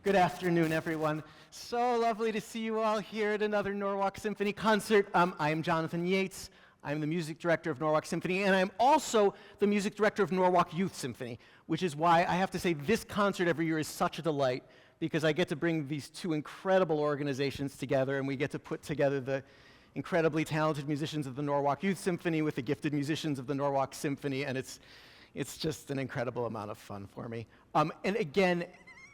Good afternoon, everyone. So lovely to see you all here at another Norwalk Symphony concert. I am Jonathan Yates. I'm the music director of Norwalk Symphony, and I'm also the music director of Norwalk Youth Symphony, which is why I have to say this concert every year is such a delight, because I get to bring these two incredible organizations together, and we get to put together the incredibly talented musicians of the Norwalk Youth Symphony with the gifted musicians of the Norwalk Symphony, and it's just an incredible amount of fun for me. And again,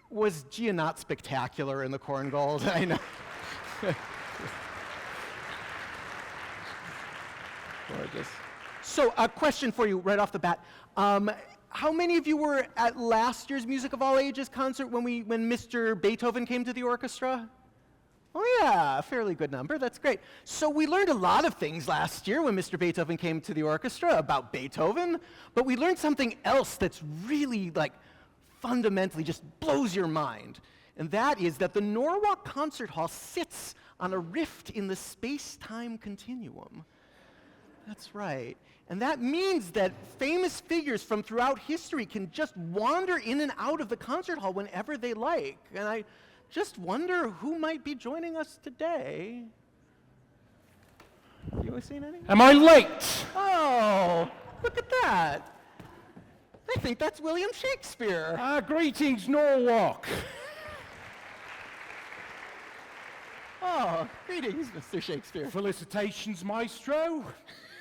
was Gia not spectacular in the Corn Gold? I know. Gorgeous. So, a question for you right off the bat. How many of you were at last year's Music of All Ages concert when Mr. Beethoven came to the orchestra? Oh yeah, a fairly good number, that's great. So we learned a lot of things last year when Mr. Beethoven came to the orchestra about Beethoven, but we learned something else that's really fundamentally just blows your mind. And that is that the Norwalk Concert Hall sits on a rift in the space-time continuum. That's right. And that means that famous figures from throughout history can just wander in and out of the concert hall whenever they like. And I just wonder who might be joining us today. You seen any? Am I late? Oh, look at that. I think that's William Shakespeare. Greetings, Norwalk. Oh, greetings, Mr. Shakespeare. Felicitations, maestro.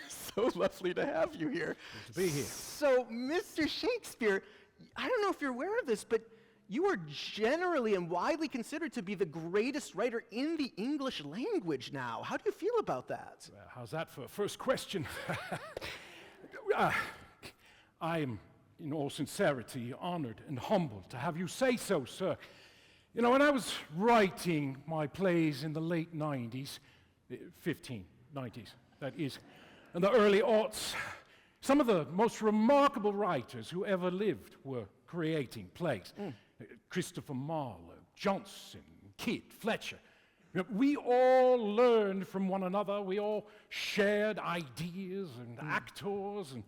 So lovely to have you here. Good to be here. So, Mr. Shakespeare, I don't know if you're aware of this, but you are generally and widely considered to be the greatest writer in the English language now. How do you feel about that? How's that for a first question? I am, in all sincerity, honored and humbled to have you say so, sir. You know, when I was writing my plays in the late 90s, 1590s, that is, in the early aughts, some of the most remarkable writers who ever lived were creating plays. Christopher Marlowe, Johnson, Kidd, Fletcher. You know, we all learned from one another. We all shared ideas and actors and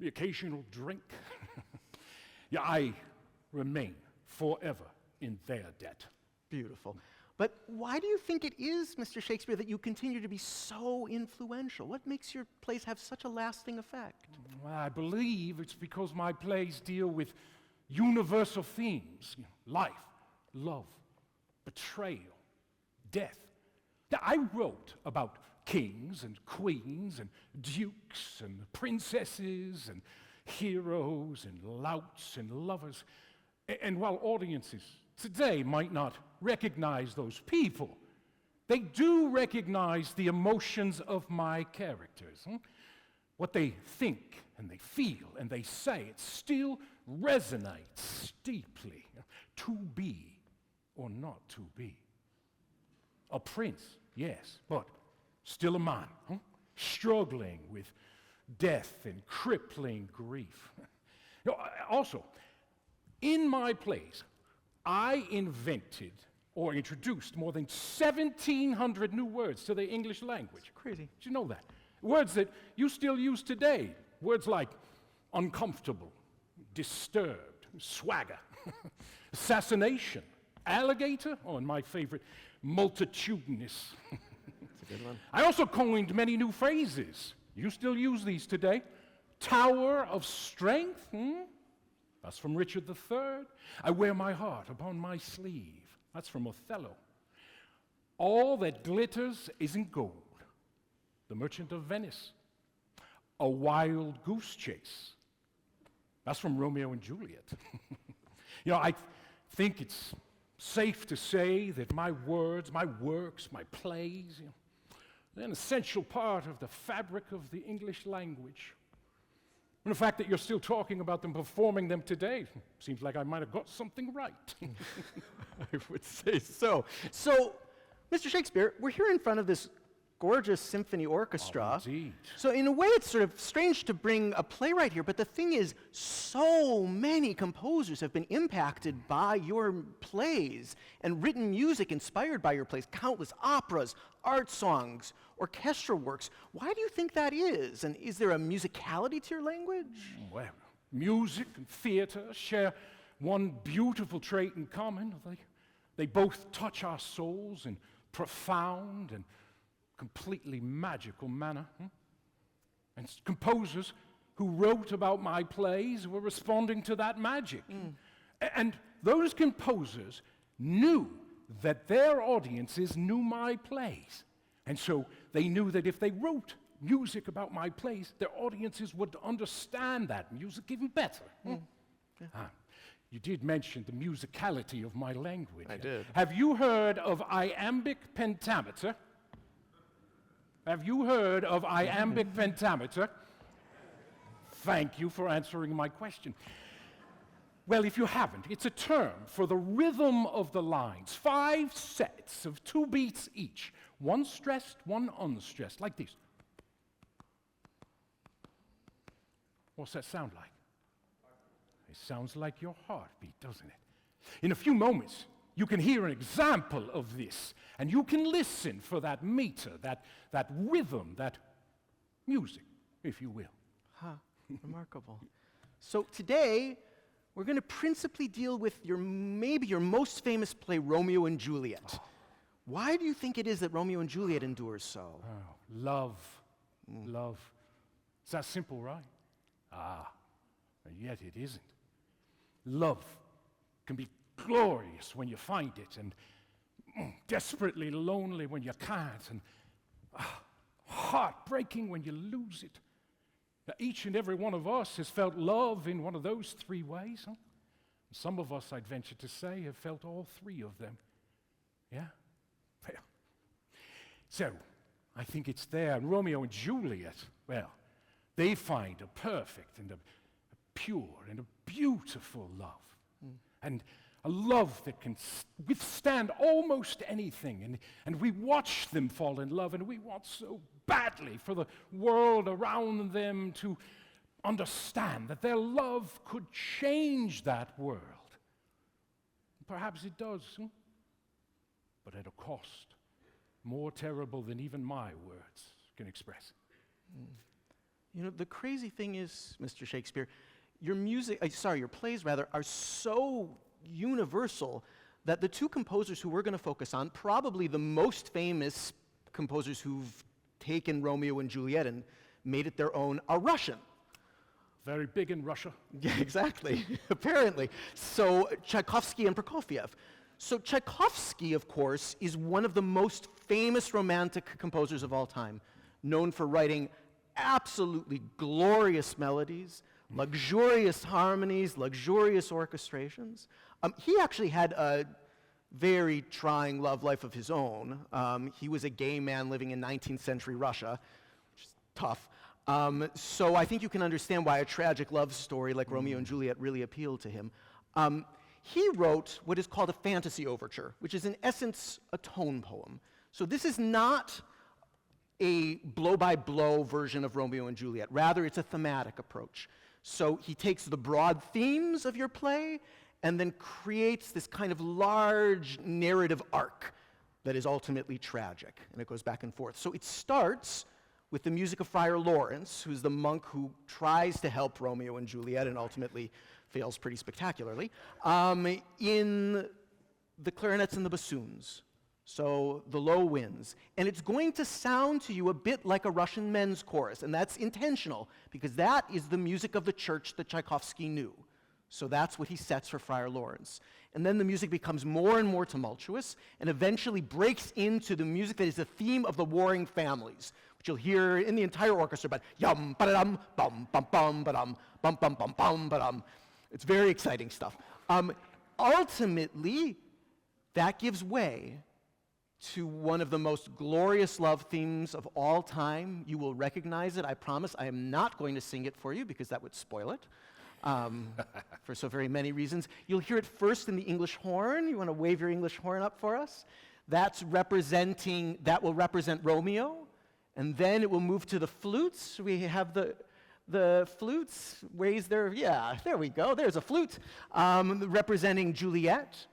the occasional drink. Yeah, I remain forever in their debt. Beautiful. But why do you think it is, Mr. Shakespeare, that you continue to be so influential? What makes your plays have such a lasting effect? Well, I believe it's because my plays deal with universal themes: life, love, betrayal, death. Now, I wrote about kings and queens and dukes and princesses and heroes and louts and lovers. And while audiences today might not recognize those people, they do recognize the emotions of my characters. What they think and they feel and they say, it still resonates deeply. To be or not to be. A prince, yes, but still a man, struggling with death and crippling grief. You know, also, in my plays, I invented or introduced more than 1,700 new words to the English language. Crazy. Did you know that? Words that you still use today. Words like uncomfortable, disturbed, swagger, assassination, alligator, and my favorite, multitudinous. That's a good one. I also coined many new phrases. You still use these today. Tower of strength, That's from Richard III. I wear my heart upon my sleeve. That's from Othello. All that glitters isn't gold. The Merchant of Venice. A wild goose chase. That's from Romeo and Juliet. You know, I think it's safe to say that my words, my works, my plays, they're an essential part of the fabric of the English language. And the fact that you're still talking about them, performing them today, seems like I might have got something right. I would say so. So, Mr. Shakespeare, we're here in front of this gorgeous symphony orchestra. Oh, indeed. So in a way, it's sort of strange to bring a playwright here, but the thing is, so many composers have been impacted by your plays and written music inspired by your plays, countless operas, art songs, orchestral works. Why do you think that is? And is there a musicality to your language? Well, Music and theater share one beautiful trait in common. They both touch our souls in profound and completely magical manner. And composers who wrote about my plays were responding to that magic. And those composers knew that their audiences knew my plays. And so they knew that if they wrote music about my plays, their audiences would understand that music even better. You did mention the musicality of my language. I did. Have you heard of iambic pentameter? Have you heard of iambic pentameter? Thank you for answering my question. Well, if you haven't, it's a term for the rhythm of the lines. 5 sets of 2 beats each. One stressed, one unstressed, like this. What's that sound like? It sounds like your heartbeat, doesn't it? In a few moments, you can hear an example of this, and you can listen for that meter, that rhythm, that music, if you will. Remarkable. So today, we're going to principally deal with maybe your most famous play, Romeo and Juliet. Why do you think it is that Romeo and Juliet endures so? Oh, love. Love. It's that simple, right? And yet it isn't. Love can be glorious when you find it, and desperately lonely when you can't, and heartbreaking when you lose it. Now, each and every one of us has felt love in one of those 3 ways. Some of us, I'd venture to say, have felt all 3 of them. Yeah? Well, so, I think it's there. And Romeo and Juliet, well, they find a perfect and a pure and a beautiful love. And a love that can withstand almost anything. And we watch them fall in love, and we want so badly for the world around them to understand that their love could change that world. Perhaps it does, but at a cost more terrible than even my words can express. You know, the crazy thing is, Mr. Shakespeare, your plays are so universal that the 2 composers who we're going to focus on, probably the most famous composers who've taken Romeo and Juliet and made it their own, are Russian. Very big in Russia. Yeah, exactly, apparently. So Tchaikovsky and Prokofiev. So Tchaikovsky, of course, is one of the most famous romantic composers of all time, known for writing absolutely glorious melodies, luxurious harmonies, luxurious orchestrations. He actually had a very trying love life of his own. He was a gay man living in 19th century Russia, which is tough. So I think you can understand why a tragic love story like Romeo and Juliet really appealed to him. He wrote what is called a fantasy overture, which is in essence a tone poem. So this is not a blow-by-blow version of Romeo and Juliet. Rather, it's a thematic approach. So he takes the broad themes of your play and then creates this kind of large narrative arc that is ultimately tragic, and it goes back and forth. So it starts with the music of Friar Lawrence, who's the monk who tries to help Romeo and Juliet and ultimately fails pretty spectacularly, in the clarinets and the bassoons. So the low winds. And it's going to sound to you a bit like a Russian men's chorus, and that's intentional, because that is the music of the church that Tchaikovsky knew. So that's what he sets for Friar Lawrence. And then the music becomes more and more tumultuous, and eventually breaks into the music that is the theme of the warring families, which you'll hear in the entire orchestra, but yum, ba-da-dum, bum, bum, bum, ba-dum, bum, bum, bum, bum, ba-dum. It's very exciting stuff. Ultimately, that gives way to one of the most glorious love themes of all time. You will recognize it, I promise. I am not going to sing it for you because that would spoil it for so very many reasons. You'll hear it first in the English horn. You want to wave your English horn up for us? That will represent Romeo, and then it will move to the flutes. We have the flutes raise their, yeah, there we go, there's a flute, representing Juliet.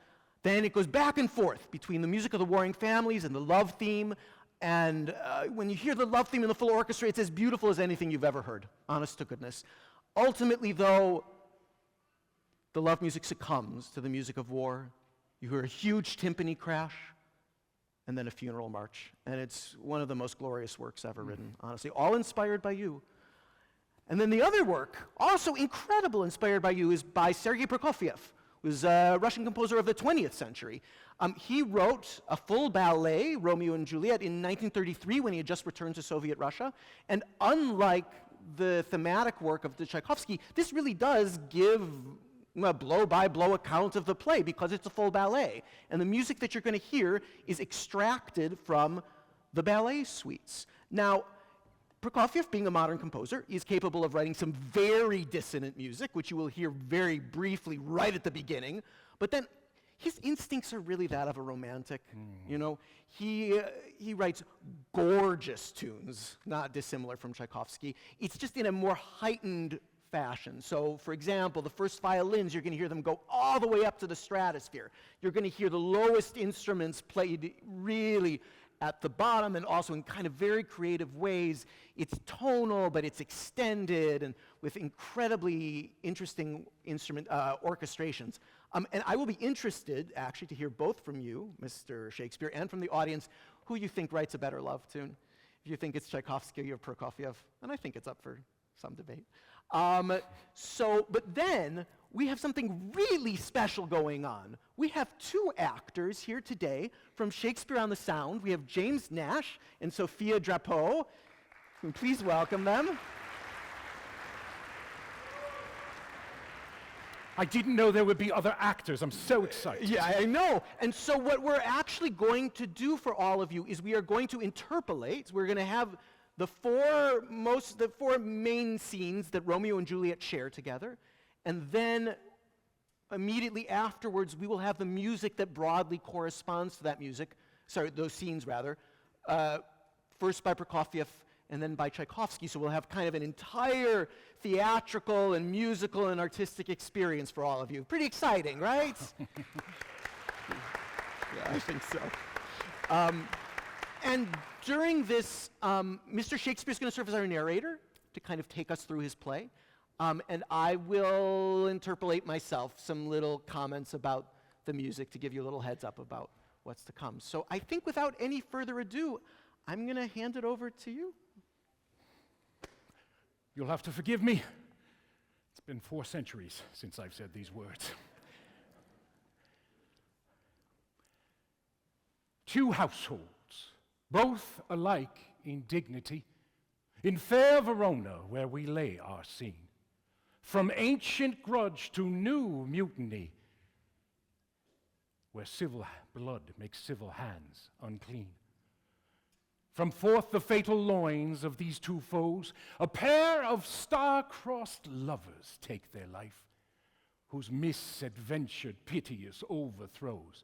Then it goes back and forth between the music of the warring families and the love theme. And when you hear the love theme in the full orchestra, it's as beautiful as anything you've ever heard, honest to goodness. Ultimately, though, the love music succumbs to the music of war. You hear a huge timpani crash, and then a funeral march. And it's one of the most glorious works ever written, honestly, all inspired by you. And then the other work, also incredible, inspired by you, is by Sergei Prokofiev, who was a Russian composer of the 20th century. He wrote a full ballet, Romeo and Juliet, in 1933 when he had just returned to Soviet Russia. And unlike the thematic work of Tchaikovsky, this really does give a blow-by-blow account of the play because it's a full ballet. And the music that you're going to hear is extracted from the ballet suites. Now, Prokofiev, being a modern composer, is capable of writing some very dissonant music, which you will hear very briefly right at the beginning, but then his instincts are really that of a romantic. You know, he writes gorgeous tunes, not dissimilar from Tchaikovsky. It's just in a more heightened fashion. So, for example, the first violins, you're going to hear them go all the way up to the stratosphere. You're going to hear the lowest instruments played really at the bottom, and also in kind of very creative ways. It's tonal, but it's extended, and with incredibly interesting instrument orchestrations. And I will be interested, actually, to hear both from you, Mr. Shakespeare, and from the audience, who you think writes a better love tune. If you think it's Tchaikovsky or Prokofiev, and I think it's up for some debate. But then we have something really special going on. We have two actors here today from Shakespeare on the Sound. We have James Nash and Sophia Drapeau. Please welcome them. I didn't know there would be other actors. I'm so excited. Yeah, I know. And so what we're actually going to do for all of you is we are going to interpolate. We're going to have the four main scenes that Romeo and Juliet share together, and then immediately afterwards we will have the music that broadly corresponds to that music, those scenes rather, first by Prokofiev and then by Tchaikovsky, so we'll have kind of an entire theatrical and musical and artistic experience for all of you. Pretty exciting, right? Yeah, I think so. And during this, Mr. Shakespeare's going to serve as our narrator to kind of take us through his play. And I will interpolate myself some little comments about the music to give you a little heads up about what's to come. So I think without any further ado, I'm going to hand it over to you. You'll have to forgive me. It's been 4 centuries since I've said these words. 2 households, both alike in dignity, in fair Verona where we lay our scene. From ancient grudge to new mutiny, where civil blood makes civil hands unclean. From forth the fatal loins of these 2 foes, a pair of star-crossed lovers take their life, whose misadventured piteous overthrows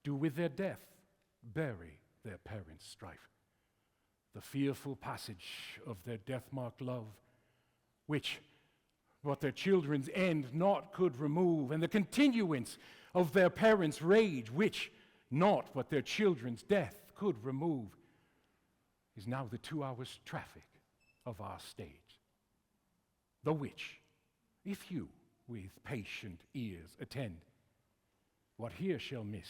do with their death bury their parents' strife. The fearful passage of their death-marked love, which what their children's end not could remove, and the continuance of their parents' rage, which not what their children's death could remove, is now the 2 hours' traffic of our stage. The which, if you with patient ears attend, what here shall miss,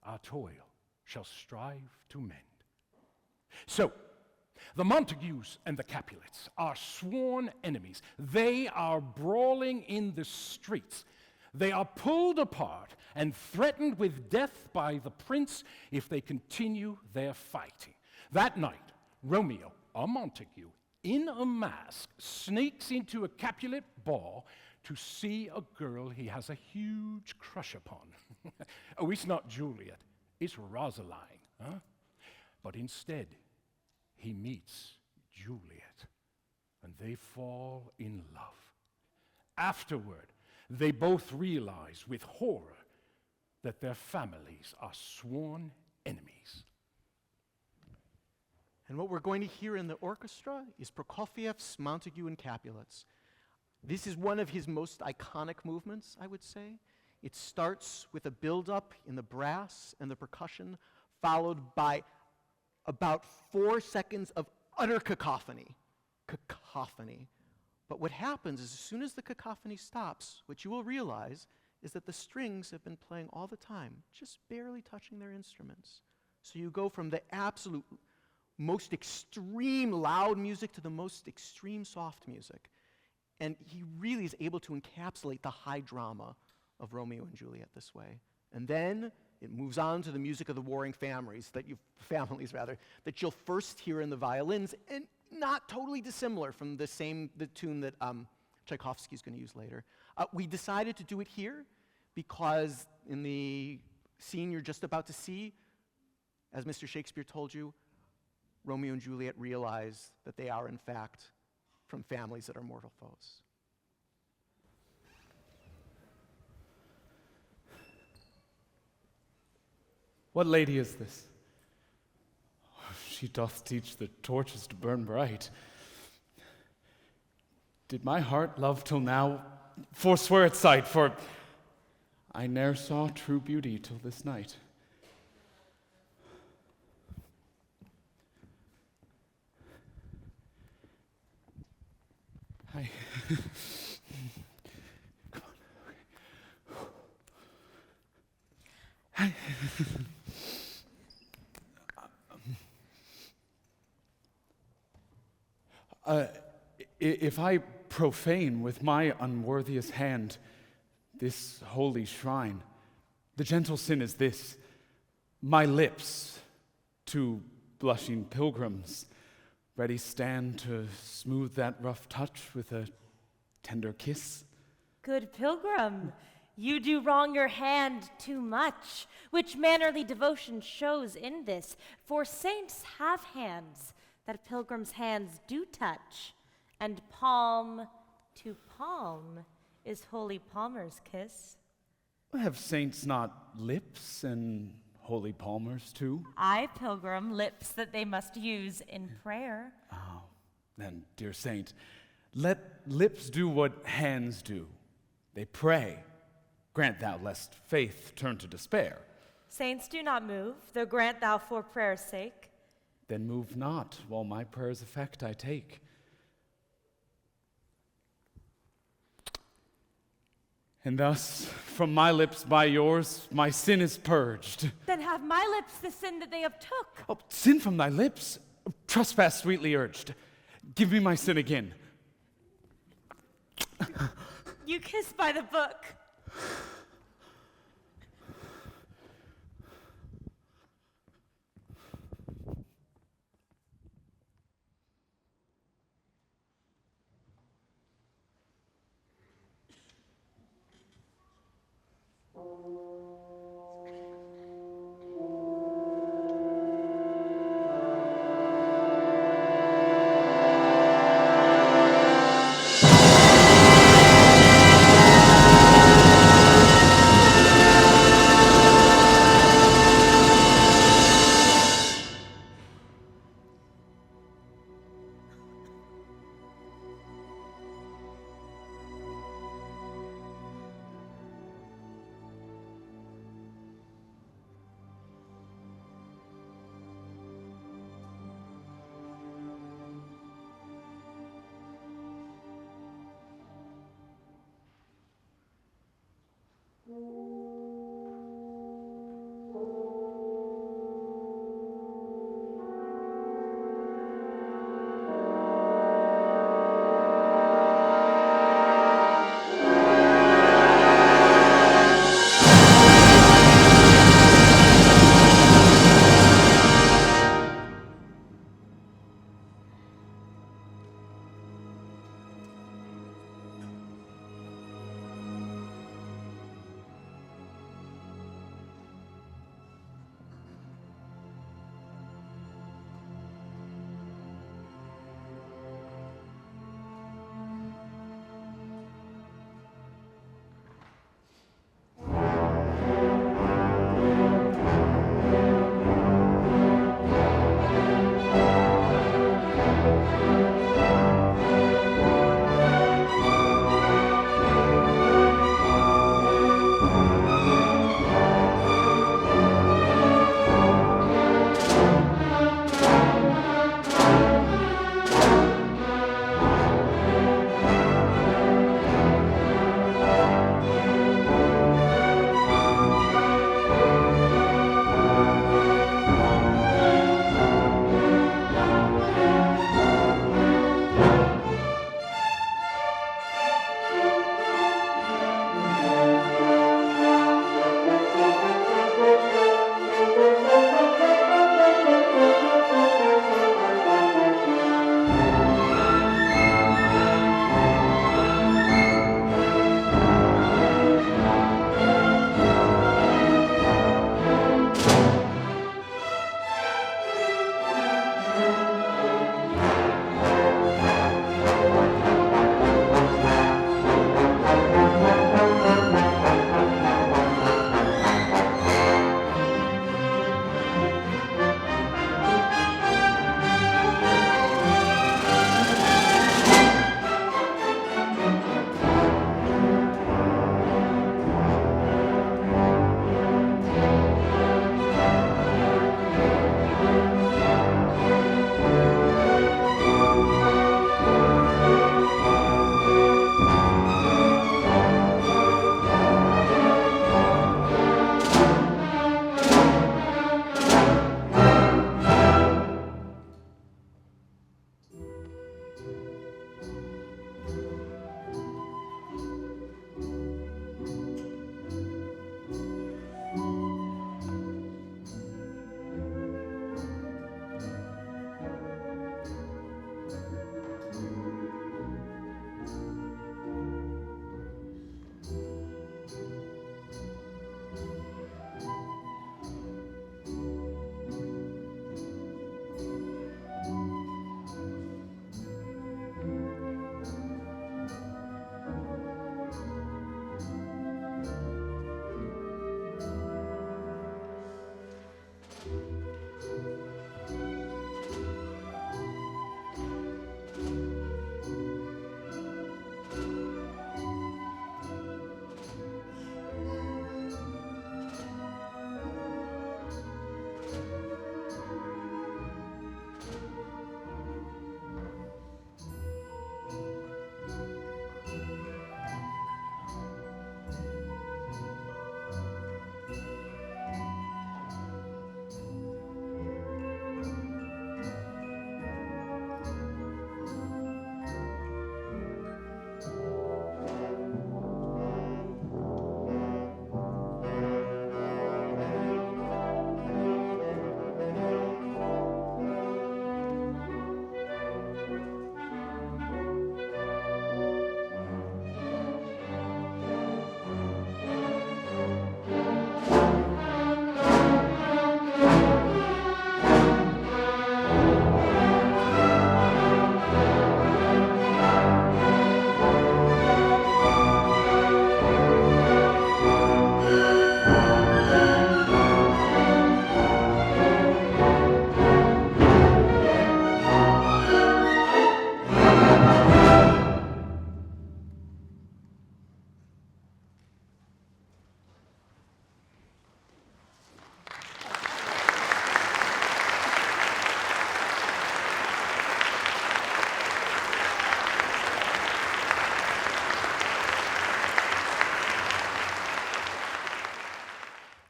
our toil shall strive to mend. So, the Montagues and the Capulets are sworn enemies. They are brawling in the streets. They are pulled apart and threatened with death by the prince if they continue their fighting. That night, Romeo, a Montague, in a mask, sneaks into a Capulet ball to see a girl he has a huge crush upon. Oh, it's not Juliet, it's Rosaline, huh? But instead, he meets Juliet, and they fall in love. Afterward, they both realize with horror that their families are sworn enemies. And what we're going to hear in the orchestra is Prokofiev's Montague and Capulets. This is one of his most iconic movements, I would say. It starts with a build-up in the brass and the percussion, followed by about 4 seconds of utter cacophony. Cacophony. But what happens is as soon as the cacophony stops, what you will realize is that the strings have been playing all the time, just barely touching their instruments. So you go from the absolute most extreme loud music to the most extreme soft music. And he really is able to encapsulate the high drama of Romeo and Juliet this way. And then it moves on to the music of the warring families that you'll first hear in the violins, and not totally dissimilar from the tune that Tchaikovsky's going to use later. We decided to do it here because in the scene you're just about to see, as Mr. Shakespeare told you, Romeo and Juliet realize that they are in fact from families that are mortal foes. What lady is this? She doth teach the torches to burn bright. Did my heart love till now forswear its sight, for I ne'er saw true beauty till this night. Hi. Come on. Hi. If I profane with my unworthiest hand this holy shrine, the gentle sin is this: my lips to blushing pilgrims ready stand to smooth that rough touch with a tender kiss. Good pilgrim, you do wrong your hand too much, which mannerly devotion shows in this. For saints have hands that pilgrims' hands do touch, and palm to palm is holy palmer's kiss. Have saints not lips and holy palmers too? I, pilgrim, lips that they must use in prayer. Oh, then, dear saint, let lips do what hands do. They pray. Grant thou lest faith turn to despair. Saints do not move, though grant thou for prayer's sake. Then move not, while my prayer's effect I take. And thus, from my lips by yours, my sin is purged. Then have my lips the sin that they have took. Oh, sin from thy lips, trespass sweetly urged. Give me my sin again. You kiss by the book.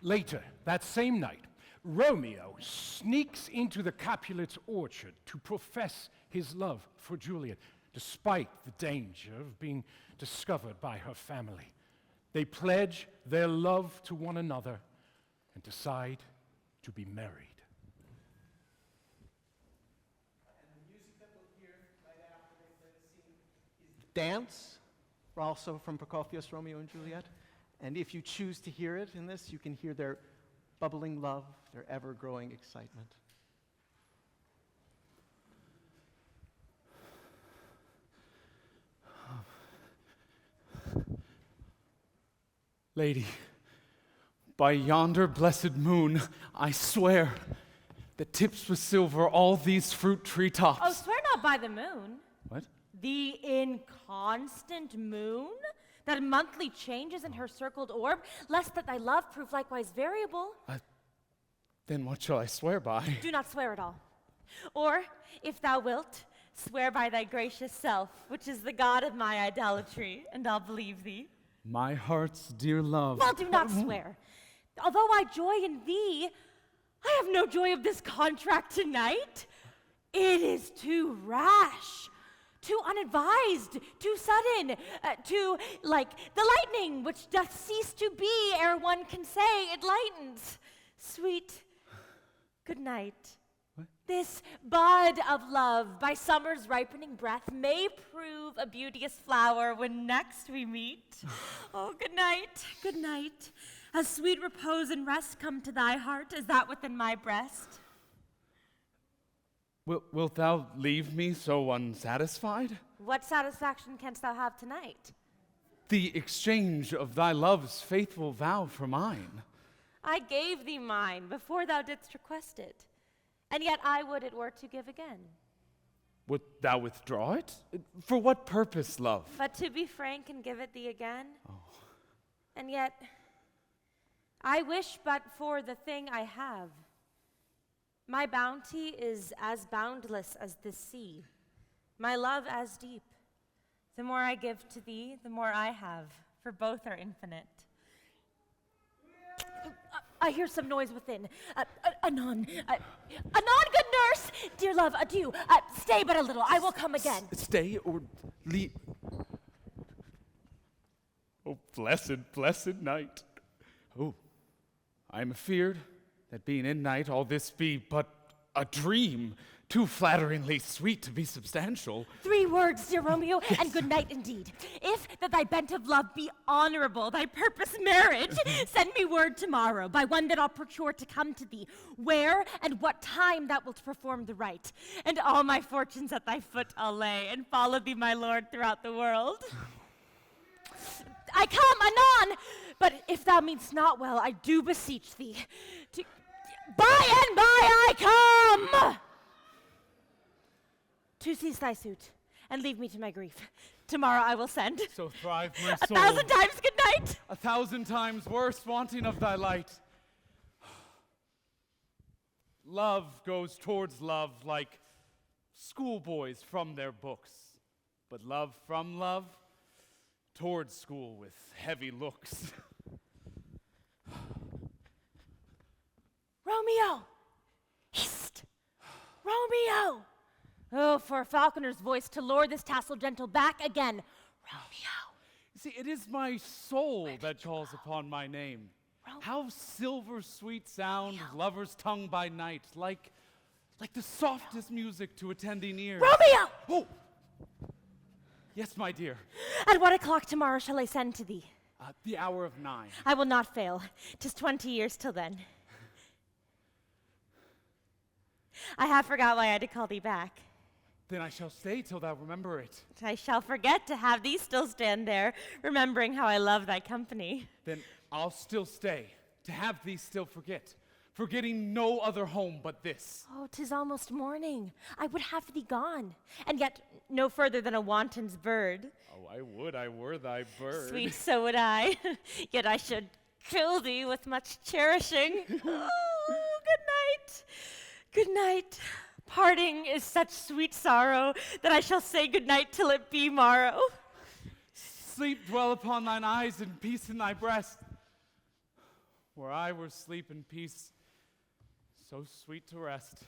Later, that same night, Romeo sneaks into the Capulets' orchard to profess his love for Juliet, despite the danger of being discovered by her family. They pledge their love to one another and decide to be married. Dance, also from Prokofiev's Romeo and Juliet. And if you choose to hear it in this, you can hear their bubbling love, their ever-growing excitement. Lady, by yonder blessed moon, I swear that tips with silver all these fruit tree tops. Oh, swear not by the moon. What? The inconstant moon that monthly changes in her circled orb, lest that thy love prove likewise variable. Then what shall I swear by? Do not swear at all. Or, if thou wilt, swear by thy gracious self, which is the god of my idolatry, and I'll believe thee. My heart's dear love. Well, do not swear. Although I joy in thee, I have no joy of this contract tonight. It is too rash, too unadvised, too sudden, too like the lightning, which doth cease to be ere one can say it lightens. Sweet, good night. What? This bud of love, by summer's ripening breath, may prove a beauteous flower when next we meet. Oh, good night, good night. As sweet repose and rest come to thy heart as that within my breast. Wilt thou leave me so unsatisfied? What satisfaction canst thou have tonight? The exchange of thy love's faithful vow for mine. I gave thee mine before thou didst request it, and yet I would it were to give again. Wilt thou withdraw it? For what purpose, love? But to be frank and give it thee again, and yet I wish but for the thing I have. My bounty is as boundless as the sea, my love as deep. The more I give to thee, the more I have, for both are infinite. I hear some noise within. Anon, good nurse! Dear love, adieu. Stay but a little, I will come again. Stay or leave. Oh, blessed, blessed night. Oh, I am afeard that being in night all this be but a dream, too flatteringly sweet to be substantial. 3 words, dear Romeo, and good night indeed. If that thy bent of love be honorable, thy purpose marriage, send me word tomorrow by one that I'll procure to come to thee, where and what time thou wilt perform the rite. And all my fortunes at thy foot I'll lay, and follow thee, my lord, throughout the world. I come anon, but if thou mean'st not well, I do beseech thee to... By and by I come! To cease thy suit, and leave me to my grief. Tomorrow I will send. So thrive my soul. 1,000 times good night! 1,000 times worse, wanting of thy light. Love goes towards love like schoolboys from their books, but love from love towards school with heavy looks. Romeo! Hist! Romeo! Oh, for a falconer's voice to lure this tassel gentle back again. Romeo! See, it is my soul that calls upon my name. How silver sweet sound lover's tongue by night, like the softest music to attending ears. Romeo! Oh! Yes, my dear. At what o'clock tomorrow shall I send to thee? The hour of 9. I will not fail. 'Tis 20 years till then. I have forgot why I did call thee back. Then I shall stay till thou remember it. I shall forget to have thee still stand there, remembering how I love thy company. Then I'll still stay, to have thee still forget, forgetting no other home but this. Oh, 'tis almost morning. I would have thee gone, and yet no further than a wanton's bird. Oh, I would I were thy bird. Sweet, so would I. Yet I should kill thee with much cherishing. Oh, good night. Good night. Parting is such sweet sorrow that I shall say good night till it be morrow. Sleep dwell upon thine eyes and peace in thy breast. where I were sleep in peace, so sweet to rest.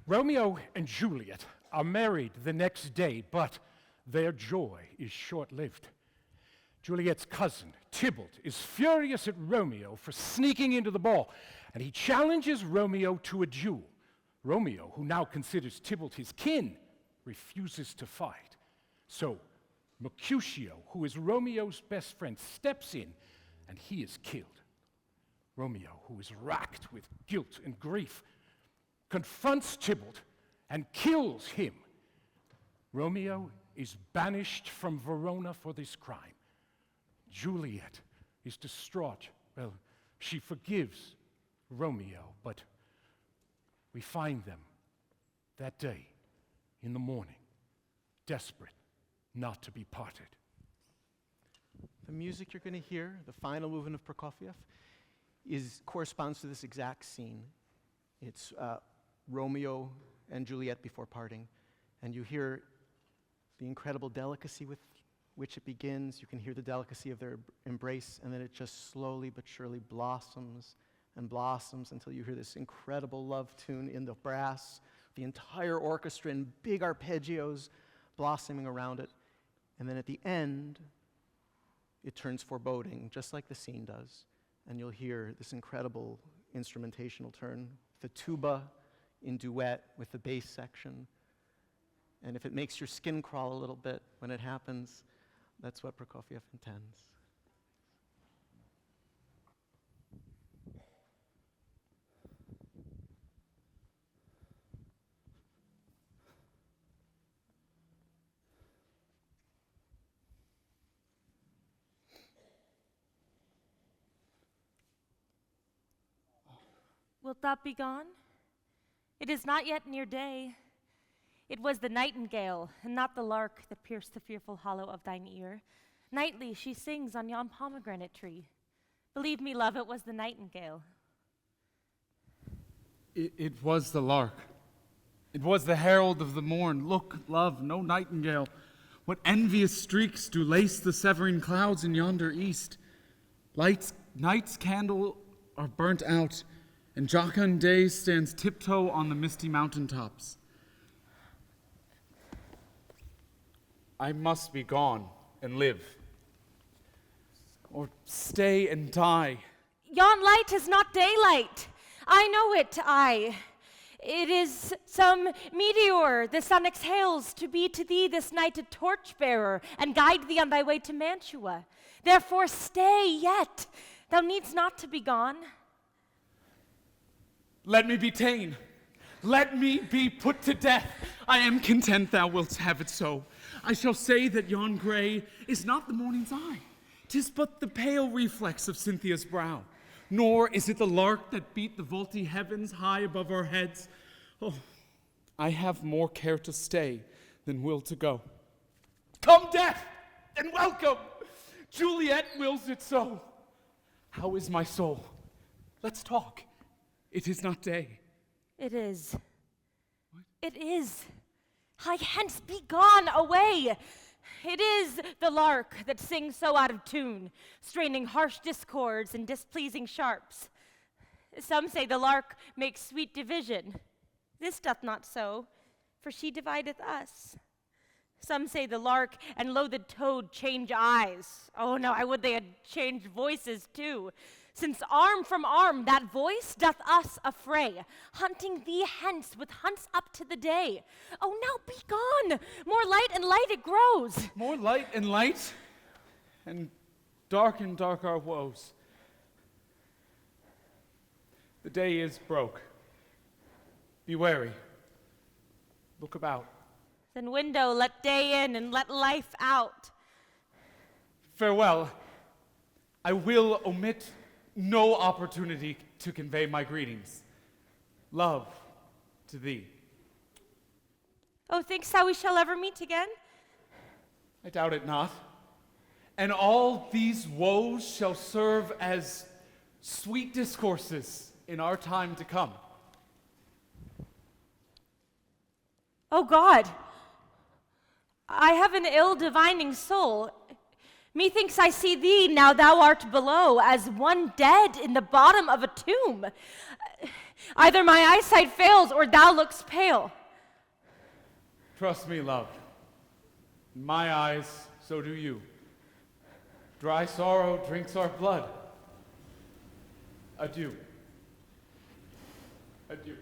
Romeo and Juliet are married the next day, but their joy is short-lived. Juliet's cousin, Tybalt, is furious at Romeo for sneaking into the ball, and he challenges Romeo to a duel. Romeo, who now considers Tybalt his kin, refuses to fight. So Mercutio, who is Romeo's best friend, steps in, and he is killed. Romeo, who is racked with guilt and grief, confronts Tybalt and kills him. Romeo is banished from Verona for this crime. Juliet is distraught. Well, she forgives Romeo, but we find them that day in the morning, desperate not to be parted. The music you're going to hear, the final movement of Prokofiev, corresponds to this exact scene. It's Romeo and Juliet before parting, and you hear the incredible delicacy with which it begins. You can hear the delicacy of their embrace, and then it just slowly but surely blossoms and blossoms until you hear this incredible love tune in the brass, the entire orchestra in big arpeggios blossoming around it. And then at the end, it turns foreboding, just like the scene does. And you'll hear this incredible instrumentational turn, the tuba in duet with the bass section. And if it makes your skin crawl a little bit when it happens, that's what Prokofiev intends. Wilt thou be gone? It is not yet near day. It was the nightingale, and not the lark, that pierced the fearful hollow of thine ear. Nightly she sings on yon pomegranate tree. Believe me, love, it was the nightingale. It was the lark. It was the herald of the morn. Look, love, no nightingale. What envious streaks do lace the severing clouds in yonder east? Night's candle are burnt out, and jocund day stands tiptoe on the misty mountaintops. I must be gone and live, or stay and die. Yon light is not daylight. I know it, It is some meteor the sun exhales to be to thee this night a torchbearer and guide thee on thy way to Mantua. Therefore stay yet. Thou needst not to be gone. Let me be ta'en. Let me be put to death. I am content thou wilt have it so. I shall say that yon gray is not the morning's eye. 'Tis but the pale reflex of Cynthia's brow. Nor is it the lark that beat the vaulty heavens high above our heads. Oh, I have more care to stay than will to go. Come, death, and welcome! Juliet wills it so. How is my soul? Let's talk. It is not day. It is. What? It is. Hie hence, be gone, away. It is the lark that sings so out of tune, straining harsh discords and displeasing sharps. Some say the lark makes sweet division. This doth not so, for she divideth us. Some say the lark and loathed toad change eyes. Oh no, I would they had changed voices too. Since arm from arm that voice doth us affray, hunting thee hence with hunts up to the day. Oh, now be gone! More light and light it grows. More light, and dark our woes. The day is broke. Be wary. Look about. Then window, let day in and let life out. Farewell. I will omit no opportunity to convey my greetings. Love to thee. Oh, think'st thou we shall ever meet again? I doubt it not. And all these woes shall serve as sweet discourses in our time to come. Oh God, I have an ill divining soul. Methinks I see thee, now thou art below, as one dead in the bottom of a tomb. Either my eyesight fails, or thou lookst pale. Trust me, love. In my eyes, so do you. Dry sorrow drinks our blood. Adieu. Adieu.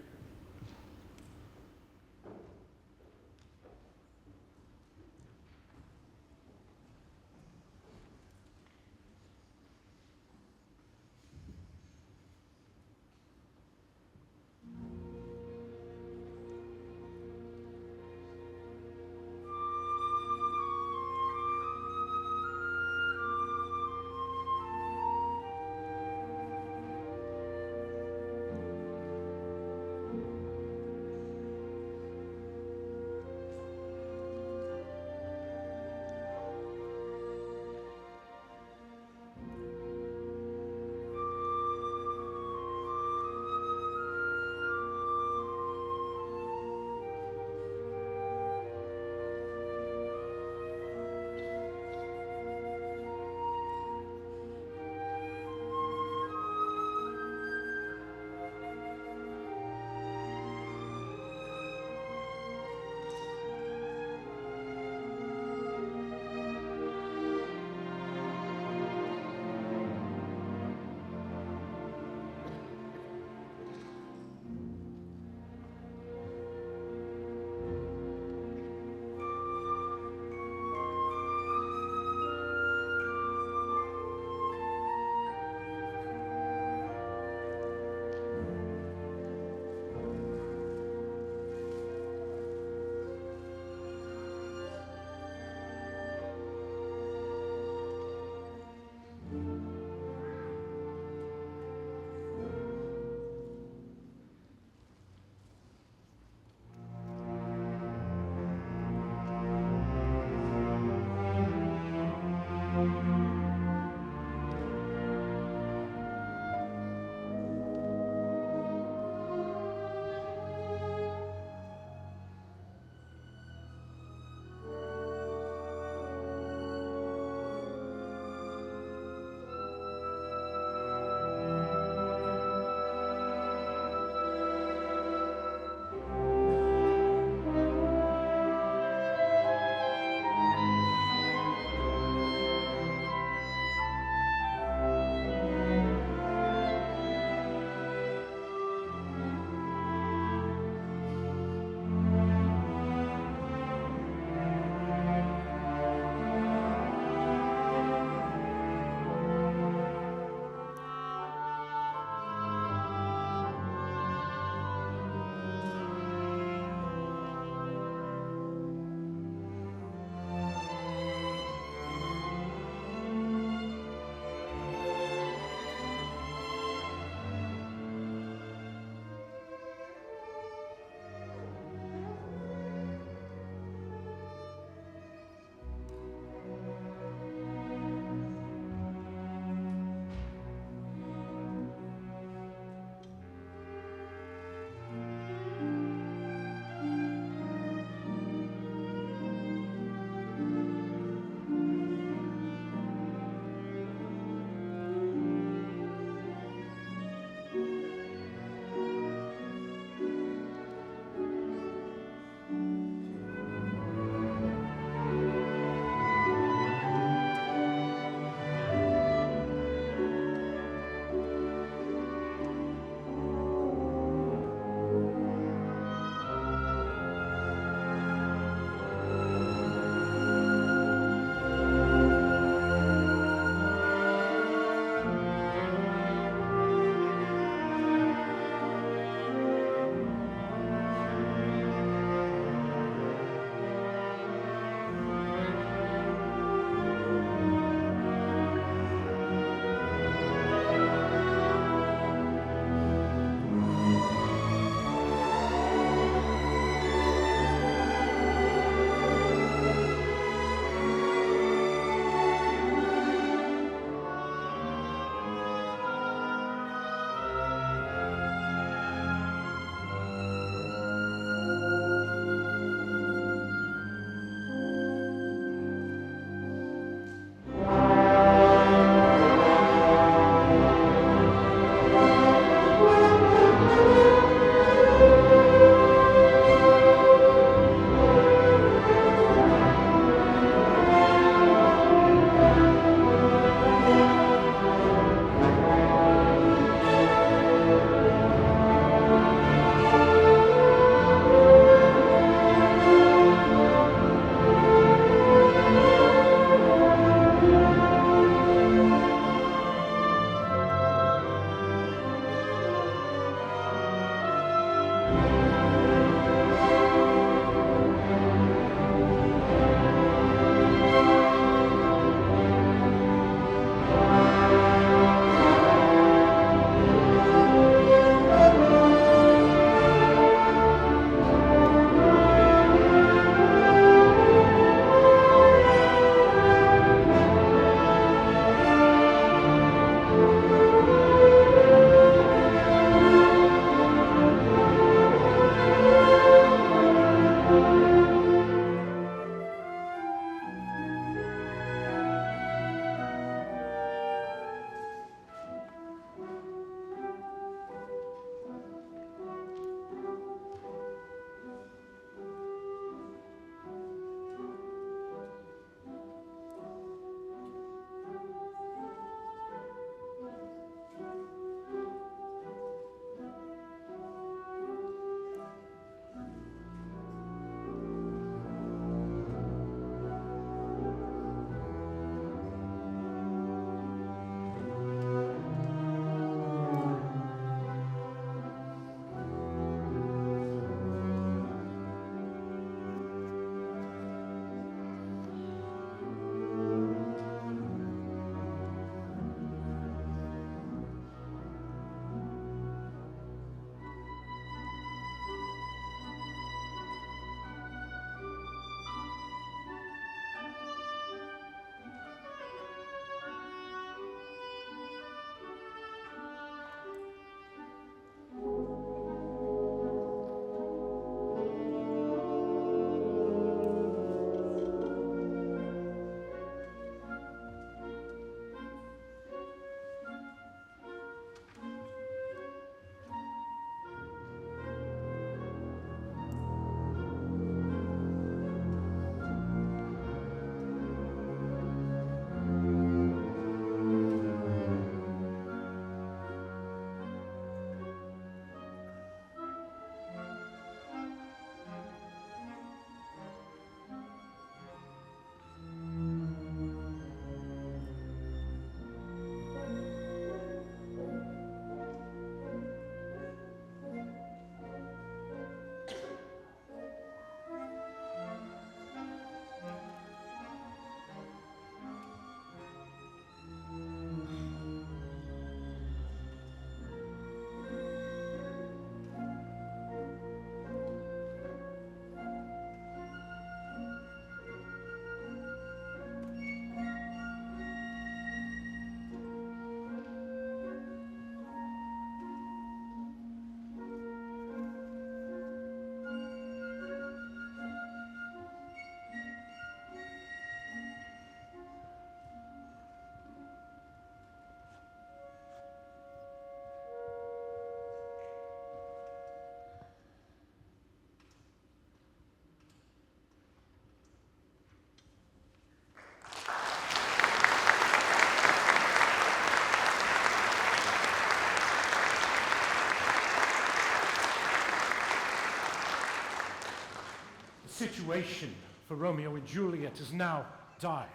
situation for Romeo and Juliet is now dire.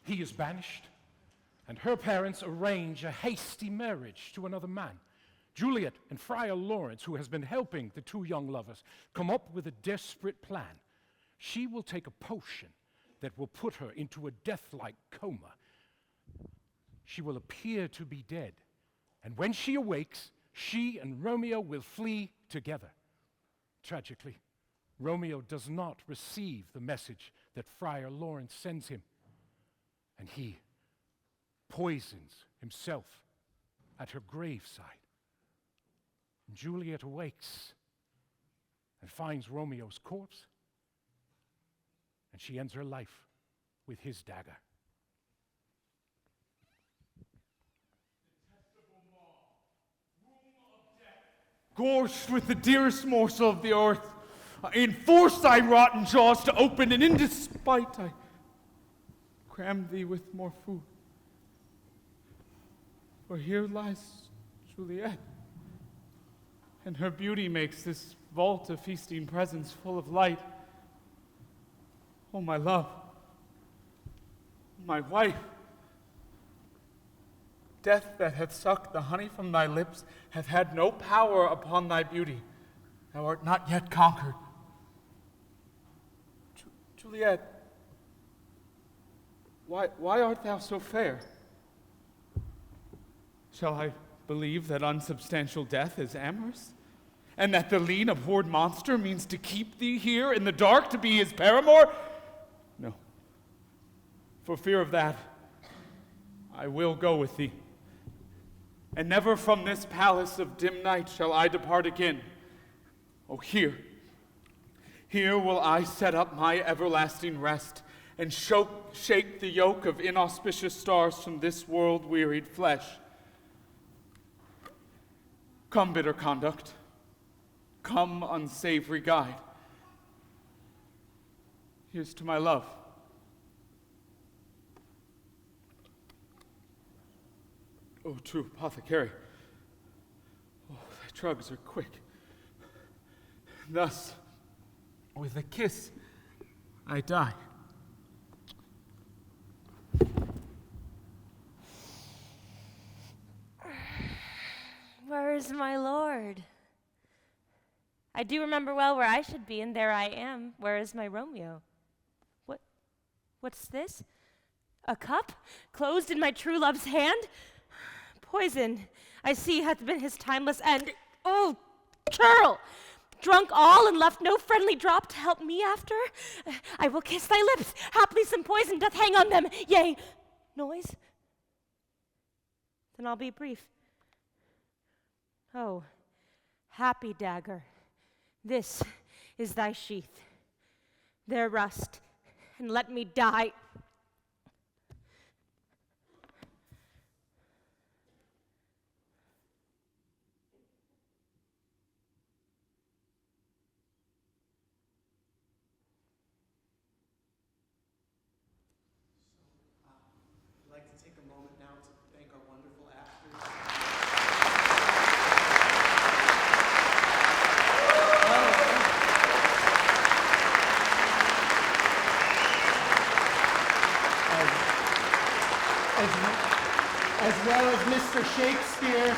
He is banished, and her parents arrange a hasty marriage to another man. Juliet and Friar Lawrence, who has been helping the two young lovers, come up with a desperate plan. She will take a potion that will put her into a death-like coma. She will appear to be dead, and when she awakes, she and Romeo will flee together. Tragically, Romeo does not receive the message that Friar Lawrence sends him, and he poisons himself at her graveside. Juliet awakes and finds Romeo's corpse, and she ends her life with his dagger. Gorged with the dearest morsel of the earth, in force thy rotten jaws to open, and in despite I cram thee with more food. For here lies Juliet, and her beauty makes this vault of feasting presence full of light. Oh, my love, my wife, death that hath sucked the honey from thy lips hath had no power upon thy beauty. Thou art not yet conquered. Juliet, why art thou so fair? Shall I believe that unsubstantial death is amorous? And that the lean, abhorred monster means to keep thee here in the dark to be his paramour? No. For fear of that, I will go with thee. And never from this palace of dim night shall I depart again. Oh, here will I set up my everlasting rest, and shake the yoke of inauspicious stars from this world-wearied flesh. Come, bitter conduct. Come, unsavory guide. Here's to my love. Oh, true apothecary. Oh, thy drugs are quick. Thus, with a kiss, I die. Where is my lord? I do remember well where I should be, and there I am. Where is my Romeo? What's this? A cup closed in my true love's hand? Poison, I see, hath been his timeless end. Oh, churl! Drunk all and left no friendly drop to help me after? I will kiss thy lips. Haply some poison doth hang on them. Yea, noise? Then I'll be brief. Oh, happy dagger, this is thy sheath. There rust, and let me die. I'd like to take a moment now to thank our wonderful actors. As well as Mr. Shakespeare.